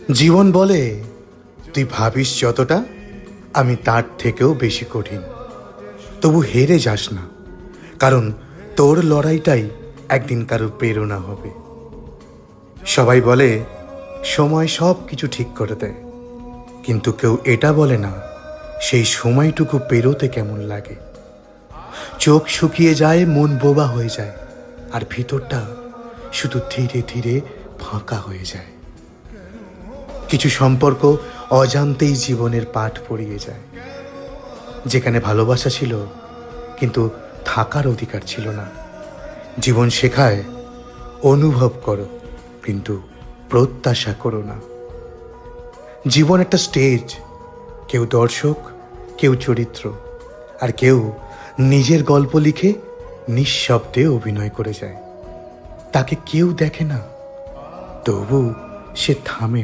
জীবন বলে, তুই ভাবিস যতটা আমি তার থেকেও বেশি কঠিন। তবু হেরে যাস না, কারণ তোর লড়াইটাই একদিন কারোর প্রেরণা হবে। সবাই বলে সময় সব কিছু ঠিক করে দেয়, কিন্তু কেউ এটা বলে না সেই সময়টুকু পেরোতে কেমন লাগে। চোখ শুকিয়ে যায়, মন বোবা হয়ে যায়, আর ভিতরটা শুধু ধীরে ধীরে ফাঁকা হয়ে যায়। কিছু সম্পর্ক অজান্তেই জীবনের পাঠ পড়িয়ে যায়, যেখানে ভালোবাসা ছিল কিন্তু থাকার অধিকার ছিল না। জীবন শেখায়, অনুভব করো কিন্তু প্রত্যাশা করো না। জীবন একটা স্টেজ, কেউ দর্শক, কেউ চরিত্র, আর কেউ নিজের গল্প লিখে নিঃশব্দে অভিনয় করে যায়। তাকে কেউ দেখে না, তবু সে থামে না।